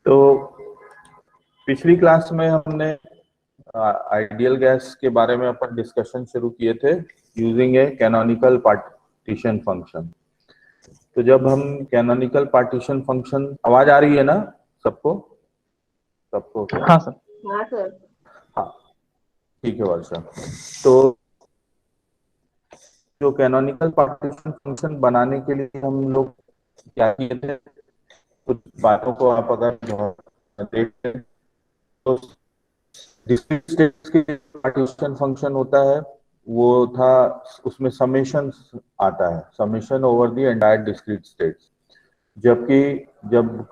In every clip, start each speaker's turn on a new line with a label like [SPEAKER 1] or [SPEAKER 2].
[SPEAKER 1] तो पिछली क्लास में हमने आइडियल गैस के बारे में अपन डिस्कशन शुरू किए थे यूजिंग ए कैनोनिकल पार्टीशन फंक्शन। तो जब हम कैनोनिकल पार्टीशन फंक्शन, आवाज आ रही है ना सबको? सबको क्या?
[SPEAKER 2] हाँ सर।
[SPEAKER 3] हाँ सर।
[SPEAKER 1] हाँ, ठीक है वर्षा। तो जो कैनोनिकल पार्टीशन फंक्शन बनाने के लिए हम लोग क्या किए थे, कुछ बातों को आप अगर देखते हैं तो डिस्क्रीट स्टेट्स के पार्टीशन फंक्शन होता है वो था, उसमें समेशन आता है, summation over the entire discrete states. जबकि जब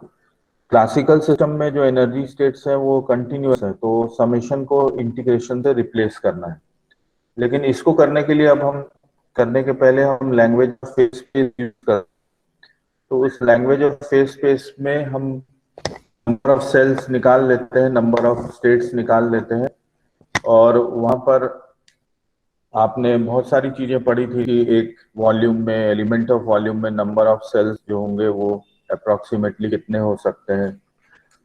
[SPEAKER 1] क्लासिकल सिस्टम में जो एनर्जी स्टेट्स है वो कंटिन्यूअस है, तो समेशन को इंटीग्रेशन से रिप्लेस करना है। लेकिन इसको करने के लिए अब हम करने के पहले हम language of phase space use कर, तो उस लैंग्वेज ऑफ फेज स्पेस में हम नंबर ऑफ सेल्स निकाल लेते हैं, नंबर ऑफ स्टेट्स निकाल लेते हैं। और वहां पर आपने बहुत सारी चीजें पढ़ी थी कि एक वॉल्यूम में, एलिमेंट ऑफ वॉल्यूम में नंबर ऑफ सेल्स जो होंगे वो अप्रोक्सीमेटली कितने हो सकते हैं।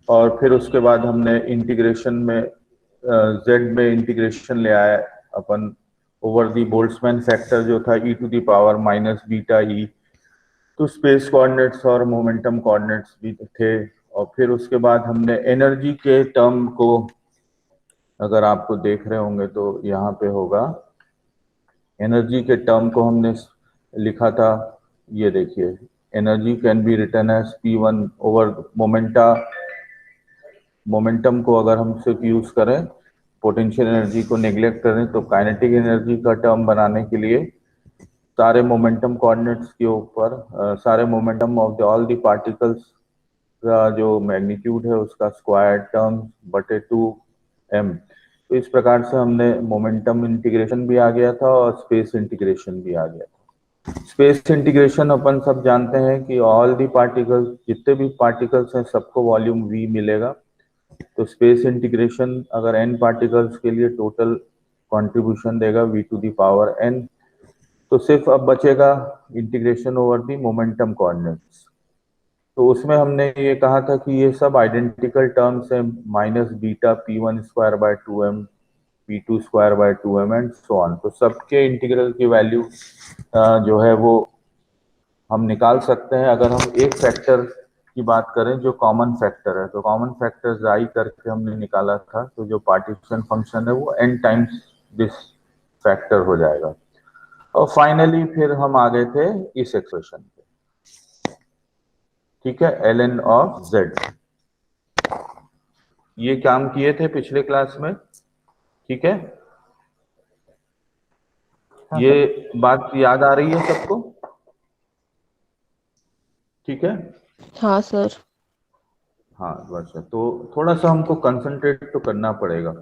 [SPEAKER 1] और फिर उसके बाद हमने इंटीग्रेशन में जेड में इंटीग्रेशन ले आया अपन ओवर दी बोल्ट्जमैन फैक्टर जो था e to the power minus beta e. तो स्पेस कोऑर्डिनेट्स और मोमेंटम कोऑर्डिनेट्स भी थे। और फिर उसके बाद हमने एनर्जी के टर्म को, अगर आपको देख रहे होंगे तो यहाँ पे होगा, एनर्जी के टर्म को हमने लिखा था, ये देखिए, energy can be written as P1 over momenta. Momentum को अगर हम सिर्फ यूज करें, पोटेंशियल एनर्जी को नेग्लेक्ट करें, तो काइनेटिक एनर्जी का टर्म बनाने के लिए सारे मोमेंटम कोऑर्डिनेट्स के ऊपर सारे momentum of all the particles का जो मैग्नीट्यूड है उसका स्क्वायर टर्म बटे 2m। तो इस प्रकार से हमने मोमेंटम इंटीग्रेशन भी आ गया था और स्पेस इंटीग्रेशन भी आ गया था। स्पेस इंटीग्रेशन अपन सब जानते हैं कि ऑल दी पार्टिकल्स, जितने भी पार्टिकल्स हैं सबको वॉल्यूम v मिलेगा। तो स्पेस इंटीग्रेशन अगर n पार्टिकल्स के लिए टोटल कंट्रीब्यूशन देगा v to the power n। तो सिर्फ अब बचेगा integration over the momentum coordinates. तो उसमें हमने ये कहा था कि ये सब आइडेंटिकल टर्म्स है, minus beta P1 square by 2m, P2 square by 2m and so on. तो सबके इंटीग्रल की वैल्यू जो है वो हम निकाल सकते हैं। अगर हम एक फैक्टर की बात करें जो कॉमन फैक्टर है, तो कॉमन फैक्टर जाई करके हमने निकाला था, तो जो पार्टीशन फंक्शन है वो n टाइम्स दिस फैक्टर हो जाएगा। और फाइनली फिर हम आ गए थे इस एक्सप्रेशन पे, ठीक है, ln ऑफ z। ये काम किए थे पिछले क्लास में, ठीक है।
[SPEAKER 2] हाँ
[SPEAKER 1] ये
[SPEAKER 2] सर।
[SPEAKER 1] बात याद आ रही है सबको? ठीक है।
[SPEAKER 3] हाँ सर।
[SPEAKER 1] हाँ बस, तो थोड़ा सा हमको कंसंट्रेट तो करना पड़ेगा।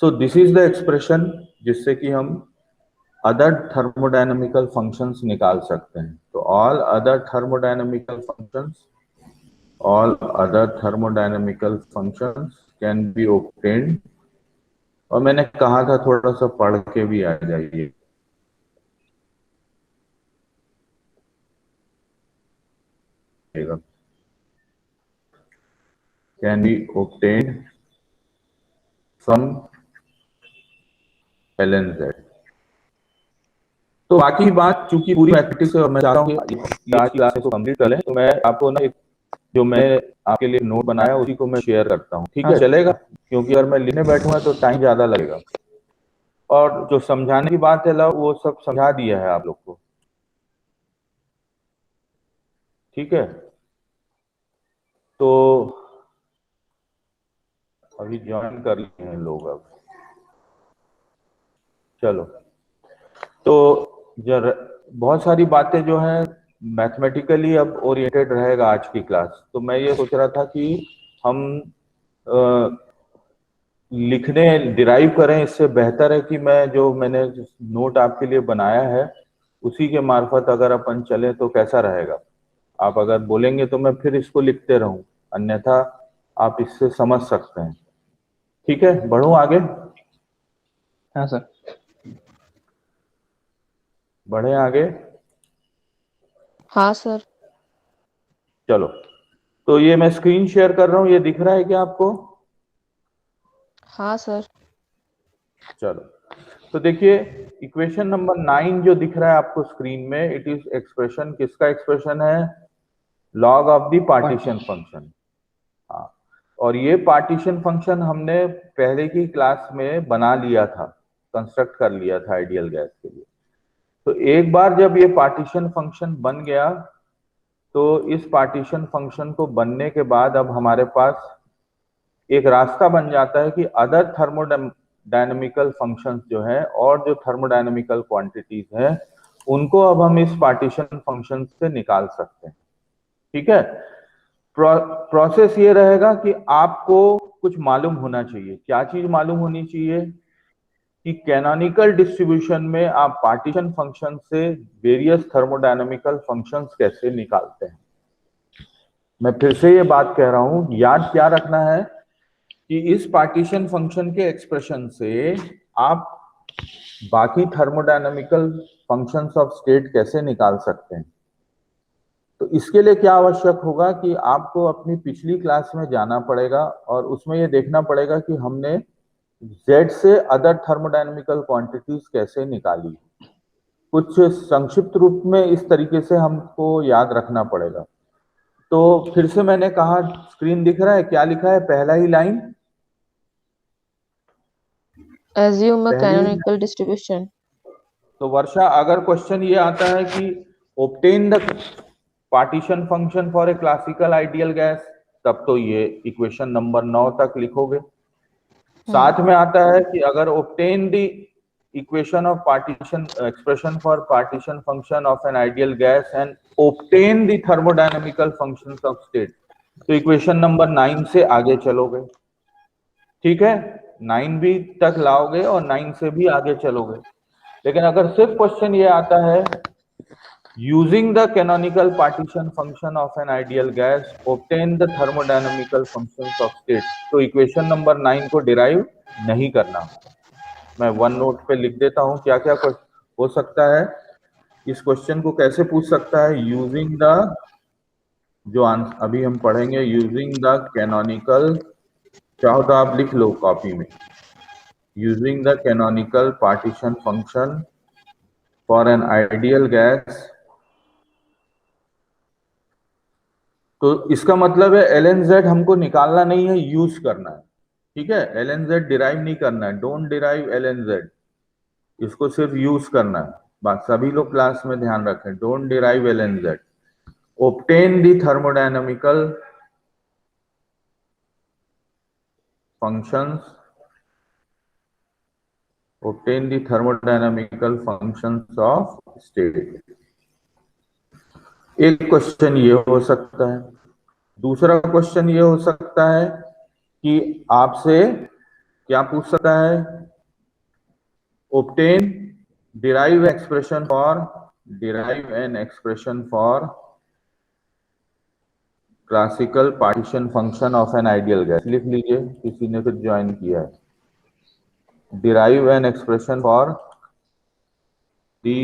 [SPEAKER 1] So this is the expression जिससे कि हम अदर थर्मोडायनामिकल फंक्शंस निकाल सकते हैं। तो all other thermodynamical functions, all other thermodynamical functions can be obtained। और मैंने कहा था थोड़ा सा पढ़ के भी आ जाइए। Can be obtained from ln z। तो बाकी बात चूंकि पूरी मैथमेटिक्स है और मैं चाहता हूँ कि आज की क्लास को कंप्लीट कर लें, तो मैं आपको ना एक जो मैं आपके लिए नोट बनाया उसी को मैं शेयर करता हूँ, ठीक
[SPEAKER 2] हाँ
[SPEAKER 1] है,
[SPEAKER 2] सर।
[SPEAKER 1] चलेगा? क्योंकि अगर मैं लिखने बैठूंगा तो टाइम ज्यादा लगेगा। और जो समझाने की बात है वो सब समझा दिया है आप लोग को, ठीक है। तो अभी ज्वाइन कर लिए हैं लोग अब, चलो। तो जर बहुत सारी बातें जो हैं मैथमेटिकली अब ओरिएंटेड रहेगा आज की क्लास। तो मैं ये सोच रहा था कि हम लिखने डिराइव करें, इससे बेहतर है कि मैंने नोट आपके लिए बनाया है उसी के मार्फत अगर अपन चले तो कैसा रहेगा? आप अगर बोलेंगे तो मैं फिर इसको लिखते रहूं, अन्यथा आप इससे समझ सकते हैं, ठीक है। बढ़ूं आगे?
[SPEAKER 2] हाँ सर।
[SPEAKER 1] बढ़े आगे?
[SPEAKER 3] हाँ सर।
[SPEAKER 1] चलो। तो ये मैं स्क्रीन शेयर कर रहा हूं, ये दिख रहा है क्या आपको?
[SPEAKER 3] हाँ सर।
[SPEAKER 1] चलो, तो देखिए इक्वेशन नंबर 9 जो दिख रहा है आपको स्क्रीन में, इट इज एक्सप्रेशन, किसका एक्सप्रेशन है? Log of the partition function. हाँ, और ये पार्टीशन फंक्शन हमने पहले की क्लास में बना लिया था, कंस्ट्रक्ट कर लिया था आइडियल गैस के लिए। तो एक बार जब ये पार्टीशन फंक्शन बन गया, तो इस पार्टीशन फंक्शन को बनने के बाद अब हमारे पास एक रास्ता बन जाता है कि अदर थर्मोडायनेमिकल फंक्शंस जो है और जो थर्मोडायनेमिकल क्वांटिटीज हैं उनको अब हम इस पार्टीशन फंक्शन से निकाल सकते हैं। ठीक है, प्रोसेस ये रहेगा कि आपको कुछ मालूम होना चाहिए। क्या चीज मालूम होनी चाहिए? कि कैनोनिकल डिस्ट्रीब्यूशन में आप पार्टीशन फंक्शन से वेरियस थर्मोडायनेमिकल फंक्शंस कैसे निकालते हैं। मैं फिर से ये बात कह रहा हूं, याद क्या रखना है कि इस पार्टीशन फंक्शन के एक्सप्रेशन से आप बाकी थर्मोडायनेमिकल फंक्शंस ऑफ स्टेट कैसे निकाल सकते हैं। तो इसके लिए क्या आवश्यक होगा कि आपको अपनी पिछली क्लास में जाना पड़ेगा और उसमें ये देखना पड़ेगा कि हमने Z से अदर थर्मोडायनेमिकल क्वांटिटीज कैसे निकाली। कुछ संक्षिप्त रूप में इस तरीके से हमको याद रखना पड़ेगा। तो फिर से मैंने कहा, स्क्रीन दिख रहा है, क्या लिखा है पहला ही लाइन?
[SPEAKER 3] Assume a
[SPEAKER 1] पहली,
[SPEAKER 3] canonical distribution.
[SPEAKER 1] तो वर्षा अगर क्वेश्चन ये आता है कि obtain the partition function for a classical ideal gas, तब तो ये इक्वेशन नंबर 9 तक लिखोगे। साथ में आता है कि अगर obtain the equation of partition expression for partition function of an ideal gas and obtain the thermodynamical functions of state, तो इक्वेशन नंबर 9 से आगे चलोगे। ठीक है, 9 भी तक लाओगे और 9 से भी आगे चलोगे। लेकिन अगर सिर्फ क्वेश्चन ये आता है using the canonical partition function of an ideal gas obtain the thermodynamical functions of state, तो इक्वेशन नंबर 9 को डिराइव नहीं करना। मैं वन नोट पे लिख देता हूं क्या क्या हो सकता है। इस क्वेश्चन को कैसे पूछ सकता है? यूजिंग द, जो अभी हम पढ़ेंगे, यूजिंग द कैनोनिकल, चाहो तो आप लिख लो कॉपी में, using the canonical partition function for an ideal gas. तो इसका मतलब है LNZ हमको निकालना नहीं है, यूज करना है। ठीक है, LNZ डिराइव नहीं करना है, डोंट डिराइव LNZ, इसको सिर्फ यूज करना है। बात सभी लोग क्लास में ध्यान रखें, don't derive LNZ। Obtain the thermodynamical functions, obtain the thermodynamical functions of state। एक क्वेश्चन ये हो सकता है। दूसरा क्वेश्चन ये हो सकता है कि आपसे क्या पूछ सकता है? obtain, derive expression for classical partition function of an ideal gas। लिख लीजिए, किसी ने कुछ ज्वाइन किया है। derive an expression for the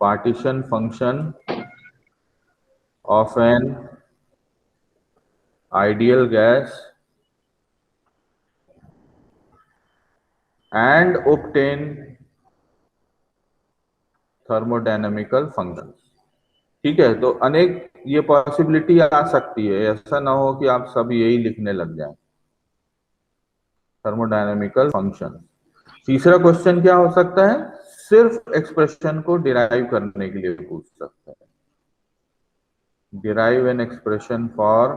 [SPEAKER 1] partition function of an ideal gas and obtain thermodynamical functions। ठीक है, तो अनेक ये पॉसिबिलिटी आ सकती है, ऐसा ना हो कि आप सब यही लिखने लग जाएं, थर्मोडायनेमिकल फंक्शन। तीसरा क्वेश्चन क्या हो सकता है? सिर्फ एक्सप्रेशन को डिराइव करने के लिए पूछ सकता है, derive an expression for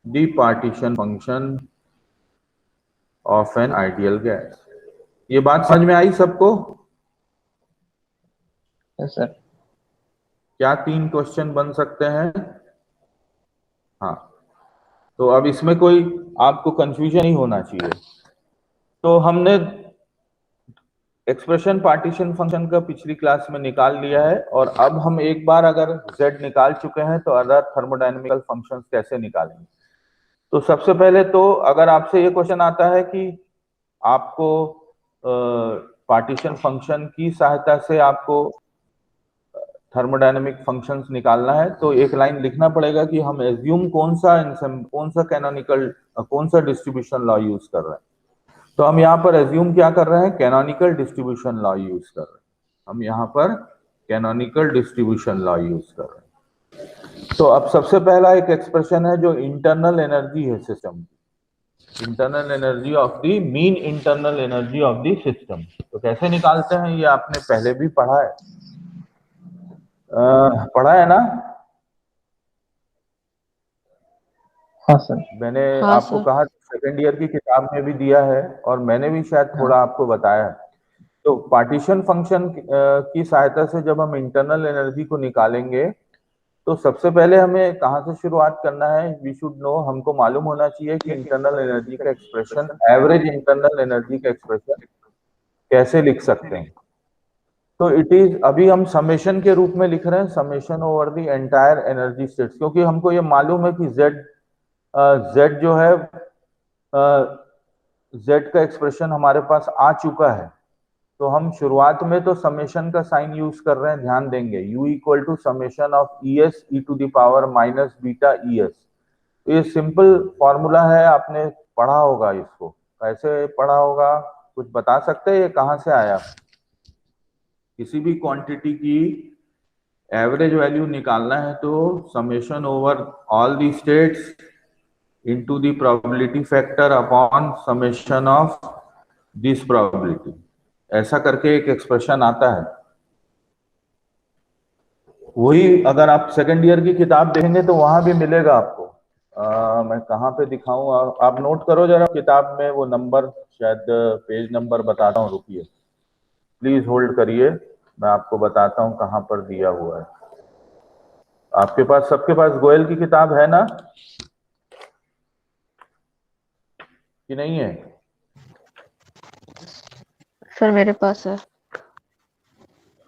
[SPEAKER 1] the partition function of an ideal gas. ये बात समझ में आई सबको?
[SPEAKER 2] Yes sir.
[SPEAKER 1] क्या 3 क्वेश्चन बन सकते हैं? हाँ, तो अब इसमें कोई आपको कंफ्यूजन नहीं होना चाहिए। तो हमने एक्सप्रेशन पार्टीशन फंक्शन का पिछली क्लास में निकाल लिया है, और अब हम एक बार अगर Z निकाल चुके हैं तो अदर थर्मोडायनेमिकल फंक्शंस कैसे निकालेंगे। तो सबसे पहले तो अगर आपसे ये क्वेश्चन आता है कि आपको पार्टीशन फंक्शन की सहायता से आपको थर्मोडायनेमिक फंक्शंस निकालना है तो एक लाइन लिखना पड़ेगा कि हम एज्यूम कौन सा कैनोनिकल कौन सा डिस्ट्रीब्यूशन लॉ यूज कर रहे हैं। तो हम यहाँ पर एज्यूम क्या कर रहे हैं, कैनोनिकल डिस्ट्रीब्यूशन लॉ यूज कर रहे हैं। हम यहाँ पर कैनोनिकल डिस्ट्रीब्यूशन लॉ यूज कर रहे हैं। तो अब सबसे पहला एक एक्सप्रेशन है जो इंटरनल एनर्जी है system, internal energy of the mean internal energy of the system. तो कैसे निकालते हैं ये आपने पहले भी पढ़ा है, पढ़ा है ना?
[SPEAKER 2] हाँ सर।
[SPEAKER 1] मैंने
[SPEAKER 3] हाँ
[SPEAKER 1] आपको
[SPEAKER 3] सर।
[SPEAKER 1] कहा सेकेंड ईयर की किताब में भी दिया है और मैंने भी शायद थोड़ा आपको बताया है। तो पार्टीशन फंक्शन की सहायता से जब हम इंटरनल एनर्जी को निकालेंगे तो सबसे पहले हमें कहाँ से शुरुआत करना है, वी शुड नो, हमको मालूम होना चाहिए कि इंटरनल एनर्जी का एक्सप्रेशन, एवरेज इंटरनल एनर्जी का एक्सप्रेशन कैसे लिख सकते हैं। तो इट इज, अभी हम समेशन के रूप में लिख रहे हैं, summation over the entire energy states, क्योंकि हमको ये मालूम है कि जेड जो है जेड का एक्सप्रेशन हमारे पास आ चुका है। तो हम शुरुआत में तो समेशन का साइन यूज कर रहे हैं, ध्यान देंगे, u equal to summation of E S E to the power minus beta E S. ये सिंपल फॉर्मूला है, आपने पढ़ा होगा इसको। कैसे पढ़ा होगा, कुछ बता सकते हैं ये कहाँ से आया? किसी भी क्वांटिटी की एवरेज वैल्यू निकालना है तो summation over all the states into the probability factor upon summation of this probability, ऐसा करके एक एक्सप्रेशन आता है। वही अगर आप सेकंड ईयर की किताब देखेंगे तो वहां भी मिलेगा आपको। मैं कहाँ पे दिखाऊं, आप नोट करो जरा किताब में वो नंबर, शायद पेज नंबर बताता हूँ, रुकिए प्लीज होल्ड करिए, मैं आपको बताता हूँ कहाँ पर दिया हुआ है। आपके पास, सबके पास गोयल की किताब है ना कि नहीं है?
[SPEAKER 3] सर मेरे पास है।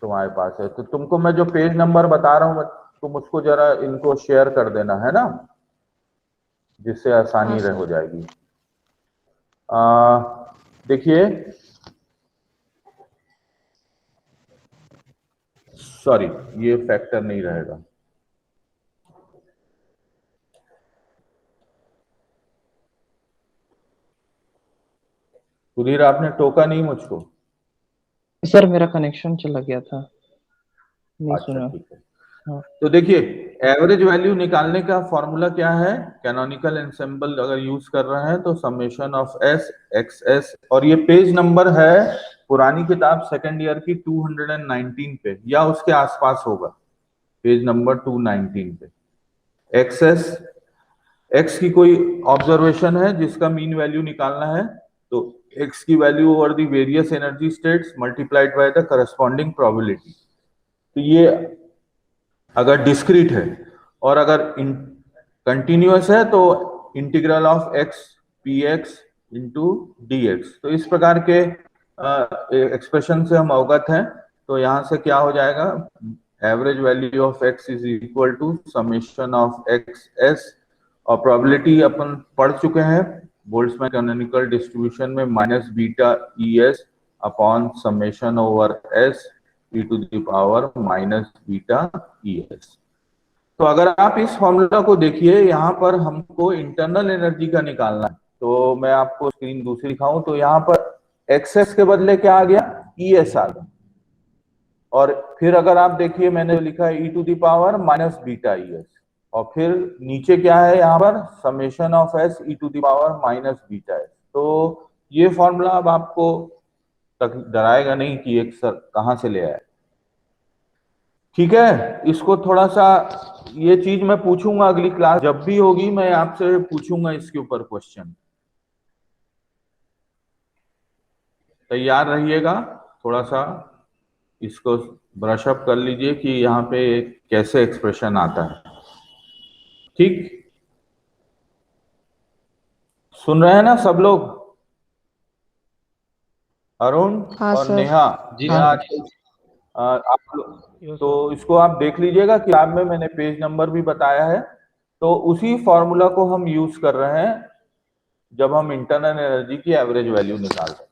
[SPEAKER 1] तुम्हारे पास है तो तुमको मैं जो पेज नंबर बता रहा हूँ तुम उसको जरा इनको शेयर कर देना, है ना, जिससे आसानी
[SPEAKER 3] हाँ
[SPEAKER 1] हो
[SPEAKER 3] सर।
[SPEAKER 1] जाएगी। देखिए, सॉरी ये फैक्टर नहीं रहेगा, सुधीर आपने टोका नहीं मुझको?
[SPEAKER 2] सर मेरा कनेक्शन चला गया था, नहीं
[SPEAKER 1] अच्छा
[SPEAKER 2] सुना।
[SPEAKER 1] ठीक है।
[SPEAKER 2] हाँ।
[SPEAKER 1] तो देखिए, एवरेज वैल्यू निकालने का फॉर्मूला क्या है, कैनोनिकल एंसेंबल अगर यूज कर रहे हैं तो summation of S x S, और ये पेज नंबर है पुरानी किताब सेकंड ईयर की 219 पे या उसके आसपास होगा, पेज नंबर 219 पे। एक्सेस एक्स की कोई ऑब्जर्वेशन है जिसका मीन वैल्यू निकालना है तो एक्स की value over the various energy states multiplied by the corresponding probability. तो ये अगर डिस्क्रीट है, और अगर कंटिन्यूअस है तो integral of x P x into D x. तो इस प्रकार के एक्सप्रेशन से हम अवगत हैं। तो यहाँ से क्या हो जाएगा, average value of X is equal to summation of X S, और प्रोबेबिलिटी अपन पढ़ चुके हैं बोल्ट्जमैन कैनोनिकल डिस्ट्रीब्यूशन में, minus beta E S upon summation over S e to the power minus beta E S. तो अगर आप इस फॉर्मूला को देखिए, यहाँ पर हमको इंटरनल एनर्जी का निकालना है। तो मैं आपको स्क्रीन दूसरी दिखाऊं तो यहाँ पर एक्सेस के बदले क्या आ गया, ई एस आ गया, और फिर अगर आप देखिए मैंने लिखा है e to the power minus beta E s, और फिर नीचे क्या है यहाँ पर, summation of s E to the power minus beta s. तो ये फॉर्मूला अब आपको तक डराएगा नहीं कि एक सर कहाँ से ले आए, ठीक है। इसको थोड़ा सा, ये चीज मैं पूछूंगा अगली क्लास जब भी होगी, मैं आपसे पूछूंगा इसके ऊपर क्वेश्चन, तैयार रहिएगा। थोड़ा सा इसको ब्रश अप कर लीजिए कि यहाँ पे कैसे एक्सप्रेशन आता है, ठीक? सुन रहे हैं ना सब लोग? अरुण
[SPEAKER 3] हाँ
[SPEAKER 1] और
[SPEAKER 3] सर।
[SPEAKER 1] नेहा,
[SPEAKER 2] जी
[SPEAKER 1] नेहा
[SPEAKER 2] सर।
[SPEAKER 1] आजकल आप तो इसको आप देख लीजिएगा, किताब में मैंने पेज नंबर भी बताया है। तो उसी फॉर्मूला को हम यूज कर रहे हैं जब हम इंटरनल एनर्जी की एवरेज वैल्यू निकाल रहे हैं।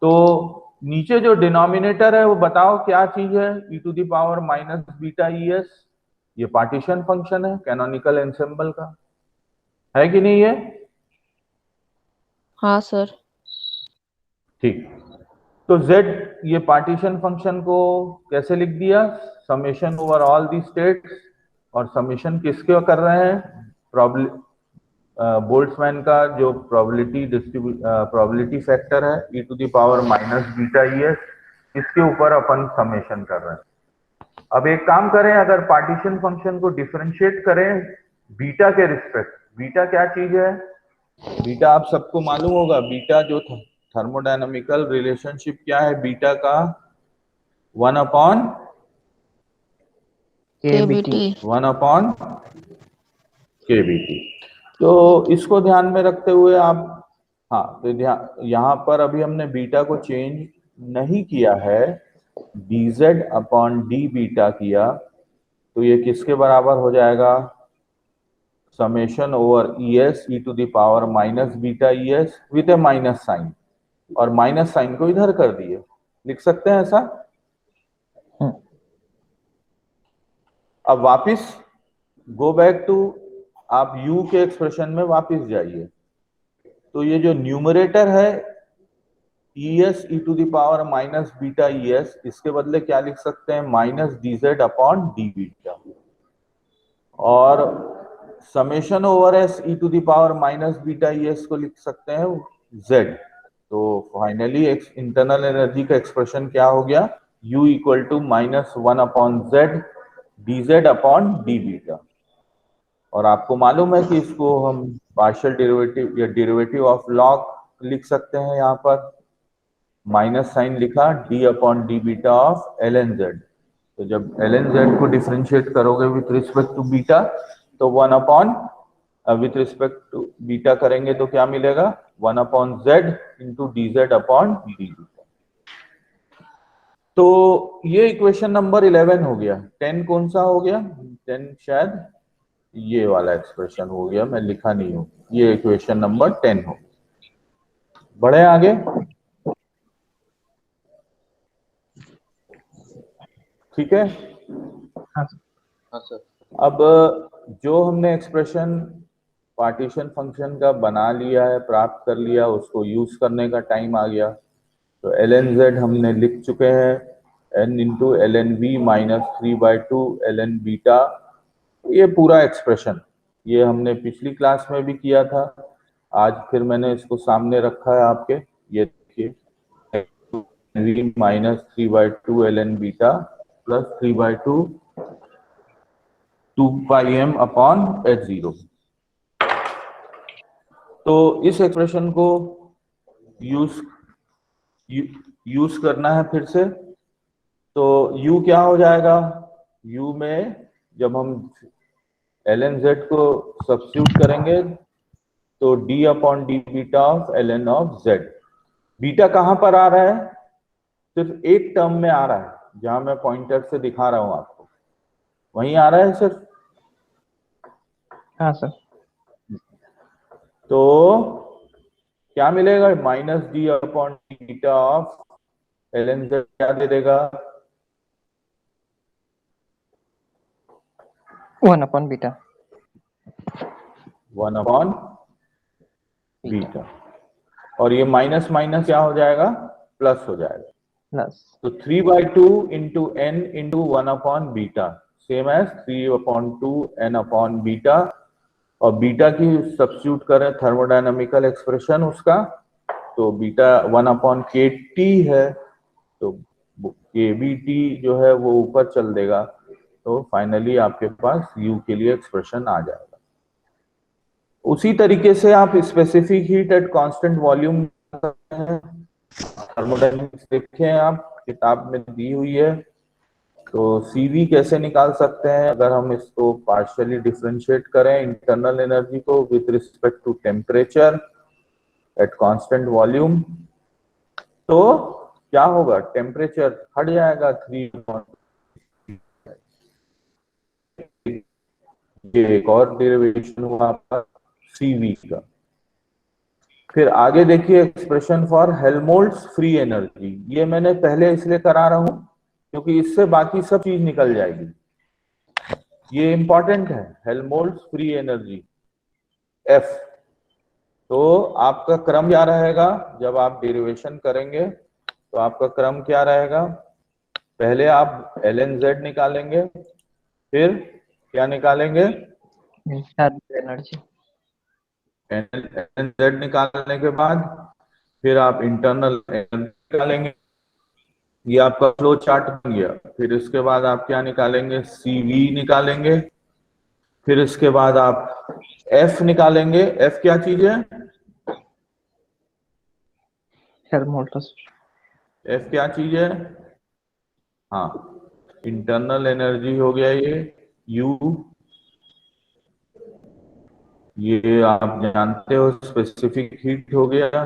[SPEAKER 1] तो नीचे जो डिनोमिनेटर है वो बताओ क्या चीज है, e to the power minus beta E S. ये पार्टीशन फंक्शन है कैनोनिकल एंसेंबल का, है कि नहीं ये?
[SPEAKER 3] हाँ सर।
[SPEAKER 1] ठीक। तो z, ये पार्टीशन फंक्शन को कैसे लिख दिया, summation over all the states. और समेशन किसके कर रहे हैं, प्रॉब्लम बोल्ट्जमैन का जो प्रोबेबिलिटी फैक्टर है e to the power minus beta E s, इसके ऊपर अपन समेशन कर रहे हैं। अब एक काम करें, अगर पार्टीशन फंक्शन को डिफरेंशिएट करें बीटा के रिस्पेक्ट, बीटा क्या चीज है, बीटा आप सबको मालूम होगा, बीटा जो थर्मोडायनामिकल रिलेशनशिप क्या है बीटा का, 1/,
[SPEAKER 2] KBT।
[SPEAKER 1] 1/, KBT। तो इसको ध्यान में रखते हुए आप, हाँ तो ध्यान यहाँ पर अभी हमने बीटा को चेंज नहीं किया है, dz अपॉन डी बीटा किया, तो ये किसके बराबर हो जाएगा, summation over E S E to the power minus beta E S with a minus sign, और माइनस साइन को इधर कर दिए, लिख सकते हैं ऐसा। अब वापिस गो बैक टू, आप u के एक्सप्रेशन में वापिस जाइए, तो ये जो न्यूमरेटर है e S E to the power minus beta E s, इसके बदले क्या लिख सकते हैं, minus d Z upon D beta, और summation over s E to the power minus beta E s को लिख सकते हैं z। तो फाइनली इंटरनल एनर्जी का एक्सप्रेशन क्या हो गया, u equal to minus 1/z D Z upon D beta. और आपको मालूम है कि इसको हम पार्शियल डेरिवेटिव या डेरिवेटिव ऑफ लॉग लिख सकते हैं, यहाँ पर माइनस साइन लिखा d upon D beta of L N Z. तो जब एल एन जेड को डिफ्रेंशिएट करोगे विथ रिस्पेक्ट टू बीटा, तो 1/, विथ रिस्पेक्ट टू बीटा करेंगे तो क्या मिलेगा, 1/z into D Z upon D beta. तो ये इक्वेशन नंबर 11 हो गया। 10 कौन सा हो गया, 10 शायद ये वाला एक्सप्रेशन हो गया, मैं लिखा नहीं हूं, ये इक्वेशन नंबर 10 हो। बढ़े आगे, ठीक है।
[SPEAKER 2] हाँ
[SPEAKER 1] सर। अब जो हमने एक्सप्रेशन पार्टीशन फंक्शन का बना लिया है, प्राप्त कर लिया, उसको यूज करने का टाइम आ गया। तो एल एन जेड हमने लिख चुके हैं, N into L N B minus 3/2 L N beta, ये पूरा एक्सप्रेशन ये हमने पिछली क्लास में भी किया था, आज फिर मैंने इसको सामने रखा है आपके, ये देखिए minus 3/2 L N beta plus 3/2 2πm upon h0। तो इस एक्सप्रेशन को यूज करना है फिर से, तो u क्या हो जाएगा, u में जब हम एल एन जेड को सब्स्टिट्यूट करेंगे तो d upon D beta of L N of Z. Beta कहां पर आ रहा है, सिर्फ एक टर्म में आ रहा है, जहां मैं पॉइंटर से दिखा रहा हूं आपको, वहीं आ रहा है सिर्फ।
[SPEAKER 2] हाँ सर।
[SPEAKER 1] तो क्या मिलेगा, minus D upon beta of L N Z क्या दे देगा,
[SPEAKER 2] 1/बीटा।
[SPEAKER 1] 1/बीटा, और ये माइनस माइनस क्या हो जाएगा, प्लस हो जाएगा।
[SPEAKER 2] प्लस
[SPEAKER 1] तो 3/2 इंटू एन इंटू 1/बीटा same as 3/2 n upon beta, और बीटा की सब्स्टिट्यूट करें थर्मोडायनामिकल एक्सप्रेशन उसका, तो बीटा 1/kT है, तो kBT जो है वो ऊपर चल देगा, तो फाइनली आपके पास u के लिए एक्सप्रेशन आ जाएगा। उसी तरीके से आप specific heat at constant volume thermodynamics देखें, आप किताब में दी हुई है। तो CV कैसे निकाल सकते हैं, अगर हम इसको पार्शियली डिफरेंशिएट करें इंटरनल एनर्जी को with respect to temperature at constant volume, तो क्या होगा, टेम्परेचर हट जाएगा 3, ये एक और डेरिवेशन हुआ आपका CV का। फिर आगे देखिए expression for Helmholtz free energy. ये मैंने पहले इसलिए करा रहा हूं क्योंकि इससे बाकी सब चीज निकल जाएगी। ये इंपॉर्टेंट है, हेल्महोल्ट्ज फ्री एनर्जी एफ। तो आपका क्रम क्या रहेगा जब आप डेरिवेशन करेंगे, तो आपका क्रम क्या रहेगा, पहले आप LNZ निकालेंगे, फिर क्या निकालेंगे,
[SPEAKER 2] एनर्जी।
[SPEAKER 1] LNZ निकालने के बाद फिर आप इंटरनल एनर्जी निकालेंगे। ये आपका फ्लो चार्ट बन गया। फिर इसके बाद आप क्या निकालेंगे, CV निकालेंगे। फिर इसके बाद आप F निकालेंगे। F क्या चीज है,
[SPEAKER 2] हेल्महोल्ट्ज।
[SPEAKER 1] F क्या चीज है, हाँ इंटरनल एनर्जी हो गया ये U। ये आप जानते हो स्पेसिफिक हीट हो गया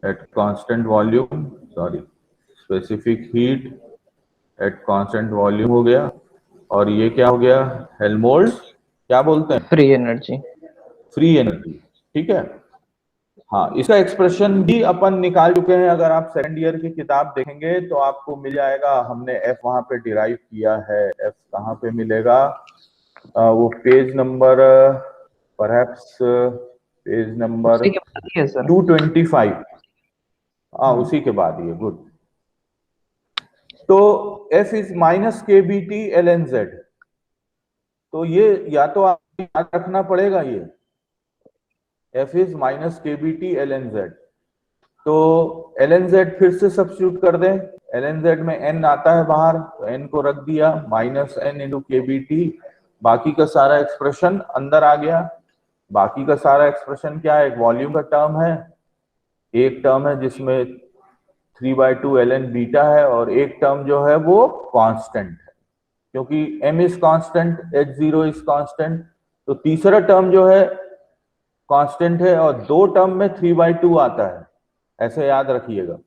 [SPEAKER 1] eight constant volume, sorry specific heat at constant volume हो गया। और ये क्या हो गया, हेल्महोल्ट्ज क्या बोलते हैं,
[SPEAKER 2] फ्री एनर्जी।
[SPEAKER 1] Free energy. ठीक है, हाँ इसका एक्सप्रेशन भी अपन निकाल चुके हैं। अगर आप सेकंड ईयर की किताब देखेंगे तो आपको मिल जाएगा, हमने एफ वहां पे डिराइव किया है। एफ कहाँ पे मिलेगा, वो page number perhaps page number
[SPEAKER 2] उसी के बाद ही है सर।
[SPEAKER 1] 225। हाँ उसी के बाद ये, गुड। तो F इज -KBT/LNZ। तो ये या तो आप याद रखना पड़ेगा, ये F इज -KBT/LNZ। तो LNZ फिर से सब्स्टिट्यूट कर दें। LNZ में n आता है बाहर, तो n को रख दिया -n/KBT। बाकी का सारा एक्सप्रेशन अंदर आ गया। बाकी का सारा एक्सप्रेशन क्या है, एक वॉल्यूम का टर्म है, एक टर्म है जिसमें 3/2 ln बीटा है, और एक टर्म जो है वो कांस्टेंट है क्योंकि m is constant, H0 is constant. तो तीसरा टर्म जो है कांस्टेंट है, और दो टर्म में 3/2 आता है, ऐसे याद रखिएगा।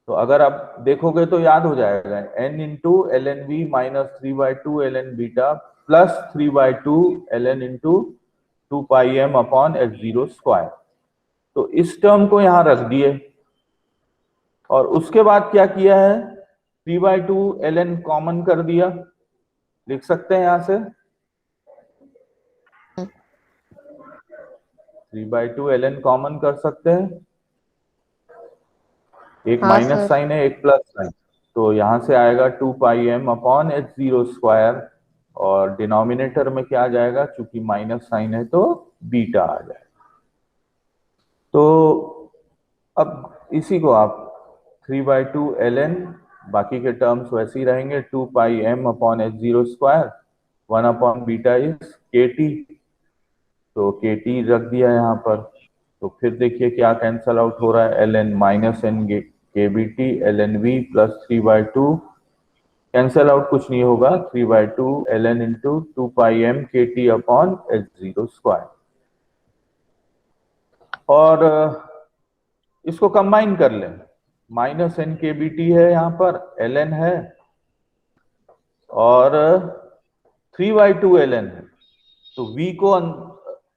[SPEAKER 1] तो अगर आप देखोगे तो याद हो जाएगा, n into LNV minus 3/2 ln beta plus 3/2 ln into 2πm upon H0 square. तो इस टर्म को यहां रख दिए, और उसके बाद क्या किया है, 3/2 ln कॉमन कर दिया। लिख सकते हैं यहां से 3/2 ln कॉमन कर सकते हैं। एक
[SPEAKER 3] हाँ
[SPEAKER 1] माइनस
[SPEAKER 3] सर।
[SPEAKER 1] साइन है, एक प्लस साइन, तो यहां से आएगा 2πm अपॉन H0 स्क्वायर। और डिनोमिनेटर में क्या आ जाएगा, चूंकि माइनस साइन है तो बीटा आ जाएगा। तो अब इसी को आप 3/2 ln, बाकी के टर्म्स वैसे ही रहेंगे, 2πm upon H0 square, 1 upon beta is KT। तो KT रख दिया यहाँ पर। तो फिर देखिए क्या कैंसल आउट हो रहा है, ln minus n KBT ln V plus 3/2, cancel out कुछ नहीं होगा, 3/2 ln into 2πm KT upon H0 square. और इसको कंबाइन कर लें, -n KBT है यहाँ पर, ln है, और 3/2 ln है। तो v को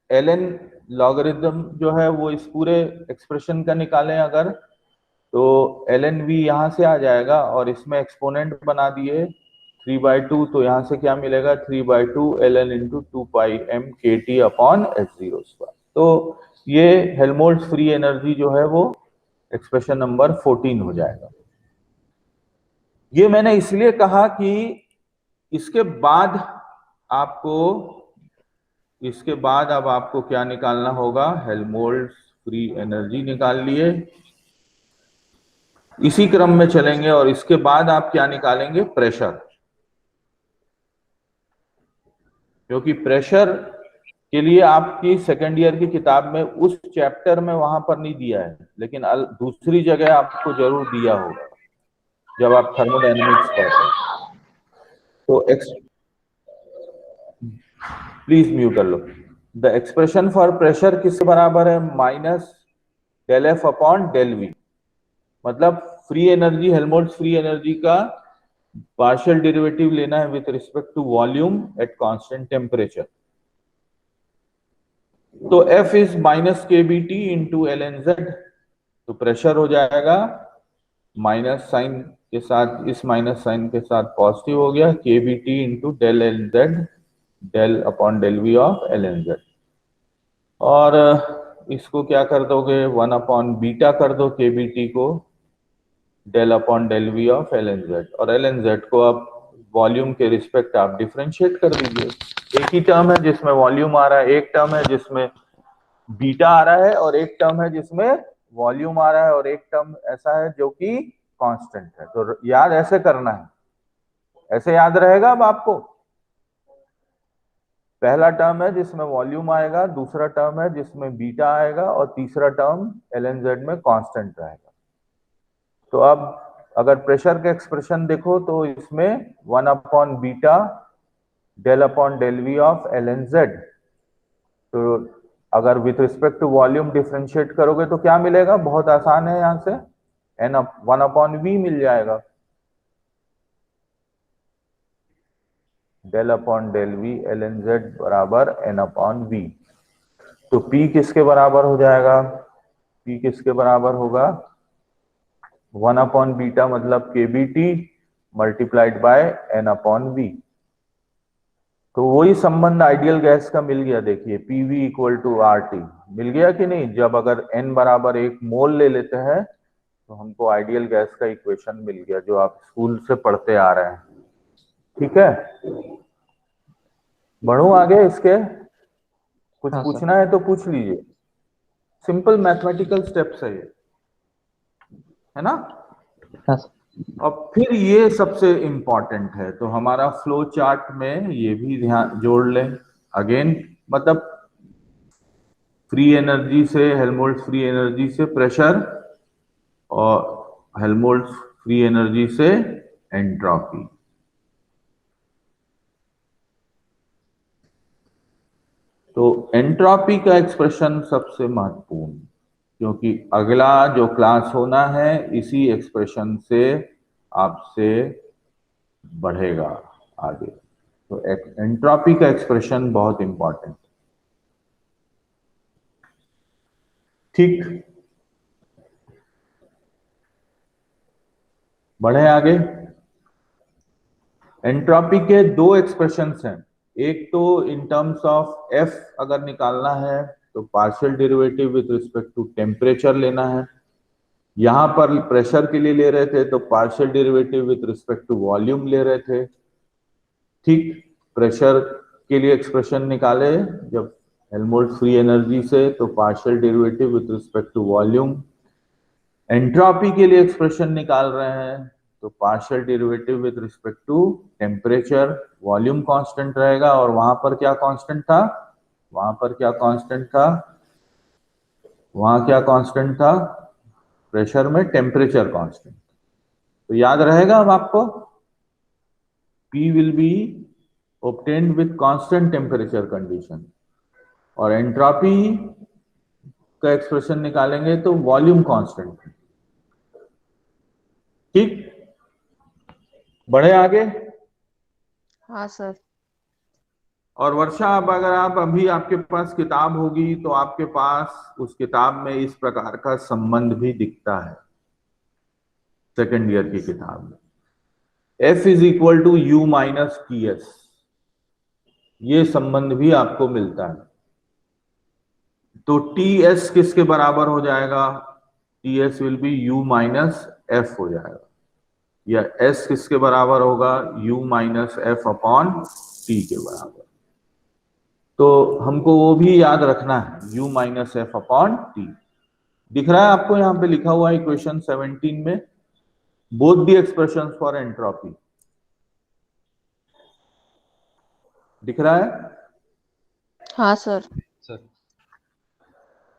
[SPEAKER 1] ln लॉगरिथम जो है वो इस पूरे एक्सप्रेशन का निकालें अगर, तो ln v यहां से आ जाएगा, और इसमें एक्सपोनेंट बना दिए 3/2, तो यहां से क्या मिलेगा, 3/2 ln into 2πm KT upon H0 square. तो ये हेल्महोल्ट्ज फ्री एनर्जी जो है वो एक्सप्रेशन नंबर 14 हो जाएगा। ये मैंने इसलिए कहा कि इसके बाद अब आपको क्या निकालना होगा, हेल्महोल्ट्ज फ्री एनर्जी निकाल लिए, इसी क्रम में चलेंगे। और इसके बाद आप क्या निकालेंगे, प्रेशर, क्योंकि प्रेशर के लिए आपकी सेकेंड ईयर की किताब में उस चैप्टर में वहां पर नहीं दिया है, लेकिन दूसरी जगह आपको जरूर दिया होगा जब आप थर्मोडायनेमिक्स पढ़ते हैं। तो प्लीज म्यूट कर लो। द एक्सप्रेशन फॉर प्रेशर किसके बराबर है, -Δf अपॉन Δv। मतलब free energy, Helmholtz free energy का पार्शियल डेरिवेटिव लेना है with respect to volume at constant temperature. तो F is minus K B T into L N Z, तो pressure हो जाएगा माइनस साइन के साथ, इस माइनस साइन के साथ पॉजिटिव हो गया, K B T into del L Z, del upon del V of L N Z. और इसको क्या कर दोगे, 1 अपॉन बीटा कर दो के बी टी को, del upon del V of L N Z, और एल एन जेड को अब वॉल्यूम के रिस्पेक्ट आप डिफरेंशिएट कर दीजिए। एक ही टर्म है जिसमें वॉल्यूम आ रहा है, एक टर्म है जिसमें बीटा आ रहा है, और एक टर्म है जिसमें वॉल्यूम आ रहा है, और एक टर्म ऐसा है जो कि कांस्टेंट है। तो याद ऐसे करना है, ऐसे याद रहेगा अब आपको। पहला टर्म है जिसमें वॉल्यूम आएगा, दूसरा टर्म है जिसमें बीटा आएगा, और तीसरा टर्म एल एन जेड में कांस्टेंट रहेगा। तो अब अगर प्रेशर का एक्सप्रेशन देखो तो इसमें 1 upon beta del upon del V of L N Z, तो अगर with respect to volume differentiate करोगे तो क्या मिलेगा, बहुत आसान है, यहां से एन 1 अपॉन वी मिल जाएगा, del upon del V L N Z बराबर एन अपॉन वी। तो P किसके बराबर हो जाएगा, P किसके बराबर होगा, 1 अपॉन बीटा मतलब K B T multiplied by N upon V. तो वही संबंध आइडियल गैस का मिल गया, देखिए PV equal to R T मिल गया कि नहीं। जब अगर n बराबर 1 मोल ले लेते हैं तो हमको आइडियल गैस का इक्वेशन मिल गया, जो आप स्कूल से पढ़ते आ रहे हैं। ठीक है, बढ़ू आगे, इसके कुछ
[SPEAKER 2] हाँ सर।
[SPEAKER 1] पूछना है तो पूछ लीजिए। सिंपल मैथमेटिकल स्टेप्स है ये, है ना।
[SPEAKER 2] हाँ सर।
[SPEAKER 1] अब फिर ये सबसे इंपॉर्टेंट है, तो हमारा फ्लो चार्ट में ये भी ध्यान जोड़ लें अगेन, मतलब फ्री एनर्जी से, हेल्महोल्ट्ज फ्री एनर्जी से प्रेशर, और हेल्महोल्ट्ज फ्री एनर्जी से एंट्रोपी। तो एंट्रोपी का एक्सप्रेशन सबसे महत्वपूर्ण, क्योंकि अगला जो क्लास होना है इसी एक्सप्रेशन से आपसे बढ़ेगा आगे। तो एंट्रोपी का एक्सप्रेशन बहुत इंपॉर्टेंट। ठीक, बढ़े आगे। एंट्रोपी के दो एक्सप्रेशंस हैं, एक तो इन टर्म्स ऑफ एफ अगर निकालना है तो partial derivative with respect to temperature लेना है। यहां पर प्रेशर के लिए ले रहे थे तो partial derivative with respect to volume ले रहे थे। ठीक, प्रेशर के लिए एक्सप्रेशन निकाले जब हेल्महोल्ट्ज फ्री एनर्जी से, तो partial derivative with respect to volume. Entropy के लिए एक्सप्रेशन निकाल रहे हैं तो partial derivative with respect to temperature, volume constant रहेगा, और वहां पर क्या कांस्टेंट था, वहां पर क्या कांस्टेंट था, वहां क्या कांस्टेंट था, प्रेशर में टेम्परेचर कांस्टेंट। तो याद रहेगा अब आपको, P will be obtained with constant temperature condition, और एंट्रोपी का एक्सप्रेशन निकालेंगे तो वॉल्यूम कांस्टेंट। ठीक, बढ़े आगे।
[SPEAKER 3] हाँ सर।
[SPEAKER 1] और वर्षा, अब अगर आप अभी आपके पास किताब होगी तो आपके पास उस किताब में इस प्रकार का संबंध भी दिखता है, सेकेंड ईयर की किताब में, F is equal to U minus T S, ये संबंध भी आपको मिलता है। तो टी एस किसके बराबर हो जाएगा, T S will be you minus F हो जाएगा, या एस किसके बराबर होगा, you minus F upon T के बराबर। तो हमको वो भी याद रखना है, you minus F upon T. दिख रहा है आपको यहां पे लिखा हुआ है इक्वेशन 17 में, both the expressions for entropy, दिख रहा है।
[SPEAKER 3] हाँ सर।
[SPEAKER 2] सर।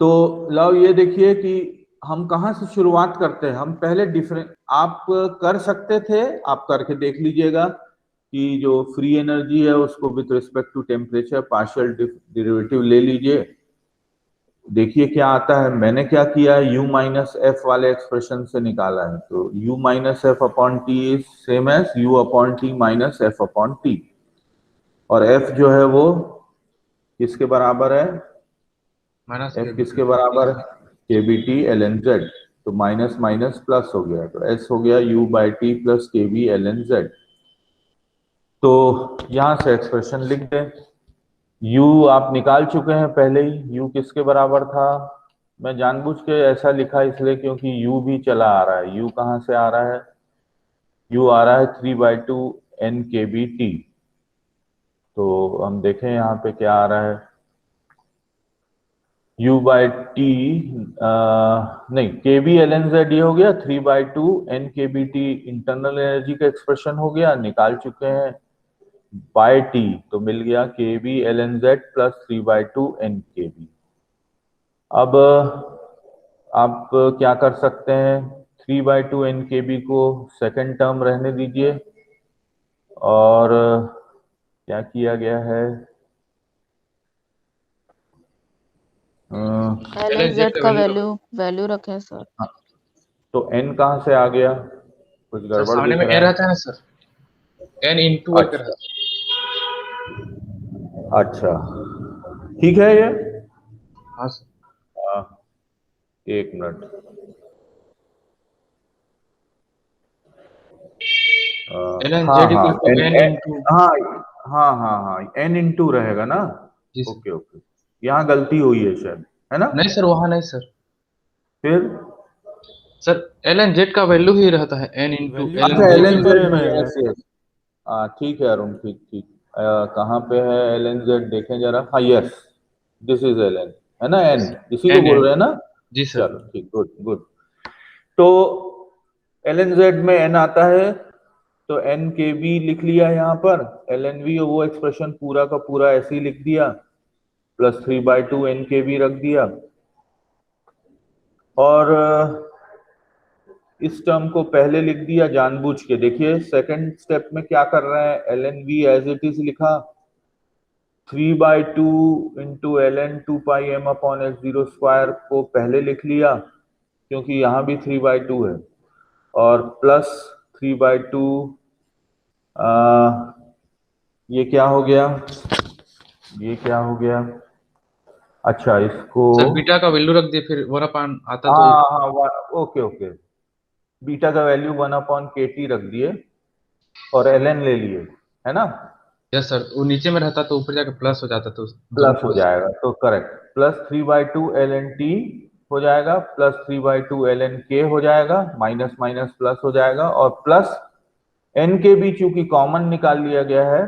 [SPEAKER 1] तो लव ये देखिए कि हम कहां से शुरुआत करते हैं, हम पहले डिफरेंट, आप कर सकते थे, आप करके देख लीजिएगा कि जो फ्री एनर्जी है उसको with respect to temperature partial derivative ले लीजिए, देखिए क्या आता है। मैंने क्या किया, u माइनस एफ वाले एक्सप्रेशन से निकाला है, तो u minus F upon T is same as u upon T minus F upon T, और f जो है वो किसके बराबर है,
[SPEAKER 4] माइनस
[SPEAKER 1] एफ किसके बराबर है, K B T L N Z, तो माइनस माइनस प्लस हो गया, तो एस हो गया U by T plus K B L N Z. तो यहां से एक्सप्रेशन लिख दें। u आप निकाल चुके हैं पहले ही, u किसके बराबर था, मैं जानबूझ के ऐसा लिखा इसलिए क्योंकि u भी चला आ रहा है। u कहाँ से आ रहा है, u आ रहा है 3/2 एन के बी टी। तो हम देखें यहाँ पे क्या आ रहा है, u बाई टी, नहीं के बी एल एन जेड ये हो गया 3/2 N K B T, internal energy का एक्सप्रेशन हो गया, निकाल चुके हैं बाय टी, तो मिल गया K B L N Z plus 3/2 N K B. अब आप क्या कर सकते हैं, 3/2 एन के बी को सेकेंड टर्म रहने दीजिए, और क्या किया गया है,
[SPEAKER 3] L
[SPEAKER 4] L
[SPEAKER 3] N
[SPEAKER 4] N Z
[SPEAKER 3] Z
[SPEAKER 4] का
[SPEAKER 3] का
[SPEAKER 4] वैल्यू
[SPEAKER 3] वैल्यू वैल्यू रखें सर।
[SPEAKER 1] तो एन कहाँ से आ गया, कुछ
[SPEAKER 4] सर
[SPEAKER 1] गड़बड़
[SPEAKER 4] सामने
[SPEAKER 1] दिख
[SPEAKER 4] में
[SPEAKER 1] रहा
[SPEAKER 4] ए
[SPEAKER 1] है।
[SPEAKER 4] रहता है ना सर, एन इंटू ए का
[SPEAKER 1] अच्छा,
[SPEAKER 4] रहता
[SPEAKER 1] अच्छा, ठीक है ये।
[SPEAKER 4] है। हाँ सर।
[SPEAKER 1] हाँ, एक मिनट,
[SPEAKER 4] एल एन
[SPEAKER 1] हाँ
[SPEAKER 4] जेड
[SPEAKER 1] हाँ
[SPEAKER 4] equal to
[SPEAKER 1] N
[SPEAKER 4] N into.
[SPEAKER 1] हाँ हाँ हाँ हाँ एन इंटू रहेगा ना।
[SPEAKER 4] जी सर।
[SPEAKER 1] ओके ओके, यहाँ गलती हुई है शायद, है ना।
[SPEAKER 4] नहीं सर, वहाँ नहीं सर।
[SPEAKER 1] फिर
[SPEAKER 4] सर एल एन जेड का वैल्यू ही रहता है n into
[SPEAKER 1] value,
[SPEAKER 4] l n
[SPEAKER 1] अच्छा l
[SPEAKER 4] z
[SPEAKER 1] n
[SPEAKER 4] into.
[SPEAKER 1] Z में, यस यस, हाँ ठीक है अरुण, ठीक ठीक, कहाँ पे है एल एन जेड देखें जरा, हाँ yes, this is L N, है ना, एन इसी को
[SPEAKER 4] एन
[SPEAKER 1] बोल
[SPEAKER 4] एन।
[SPEAKER 1] रहे हैं ना।
[SPEAKER 4] जी सर।
[SPEAKER 1] चलो ठीक, गुड गुड। तो एल एन जेड में एन आता है, तो एन के बी लिख लिया यहाँ पर, एल एन वी वो एक्सप्रेशन पूरा का पूरा ऐसे ही लिख दिया, प्लस 3/2 एन के बी रख दिया, और इस टर्म को पहले लिख दिया जानबूझ के। देखिए सेकंड स्टेप में क्या कर रहे हैं, l N v as it is लिखा, 3/2 into L n 2 pi m upon h zero square को पहले लिख लिया, क्योंकि यहाँ भी 3/2 है, और प्लस 3/2, ये क्या हो गया, ये क्या हो गया, अच्छा इसको,
[SPEAKER 4] सर बीटा का वैल्यू रख दिए, फिर 1 आता तो।
[SPEAKER 1] हाँ हाँ, ओके ओके, बीटा का वैल्यू 1/KT रख दिए, और एल एन ले लिए, है ना,
[SPEAKER 4] यस सर, वो नीचे में रहता तो ऊपर जाके प्लस हो जाता, तो दोनों
[SPEAKER 1] प्लस हो
[SPEAKER 4] प्लस।
[SPEAKER 1] जाएगा, तो correct, plus 3/2 L N T हो जाएगा, प्लस 3/2 एल एन के हो जाएगा, माइनस माइनस प्लस हो जाएगा, और प्लस एन के भी चूंकि कॉमन निकाल लिया गया है,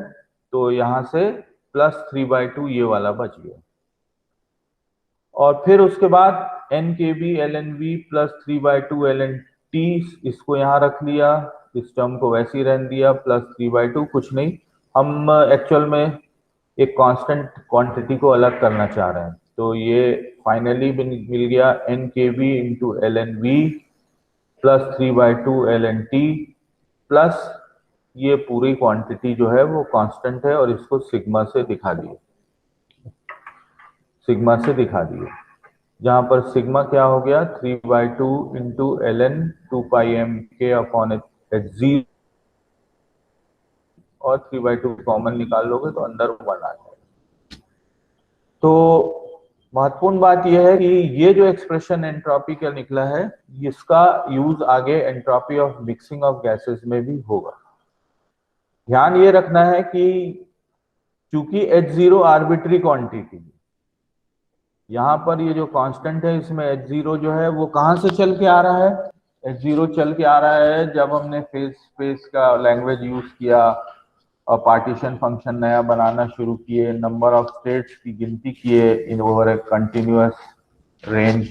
[SPEAKER 1] तो यहां से प्लस 3/2 ये वाला बच गया, और फिर उसके बाद N K B L N V plus 3/2 L N T, इसको यहाँ रख लिया, इस टर्म को वैसे ही रहने दिया, प्लस 3/2, कुछ नहीं, हम एक्चुअल में एक कांस्टेंट क्वांटिटी को अलग करना चाह रहे हैं, तो ये फाइनली मिल गया N K B into L N V plus 3/2 L N T, plus ये पूरी क्वांटिटी जो है वो कांस्टेंट है, और इसको सिग्मा से दिखा दिए, सिग्मा से दिखा दिए, जहां पर सिग्मा क्या हो गया, 3/2 इंटू एल एन 2 पाई m के अपॉन एच जी, और 3/2 कॉमन निकाल लोगे तो अंदर 1 आ जाएगा। तो महत्वपूर्ण बात यह है कि ये जो एक्सप्रेशन एंट्रोपी का निकला है, इसका यूज आगे entropy of mixing of gases में भी होगा। ध्यान ये रखना है कि चूंकि H0 आर्बिट्री क्वांटिटी, यहाँ पर ये जो कांस्टेंट है इसमें H0 जो है वो कहाँ से चल के आ रहा है, H0 चल के आ रहा है जब हमने फेज स्पेस का लैंग्वेज यूज किया, और पार्टीशन फंक्शन नया बनाना शुरू किए, नंबर ऑफ स्टेट्स की गिनती किए इन ओवर ए कंटिन्यूअस रेंज,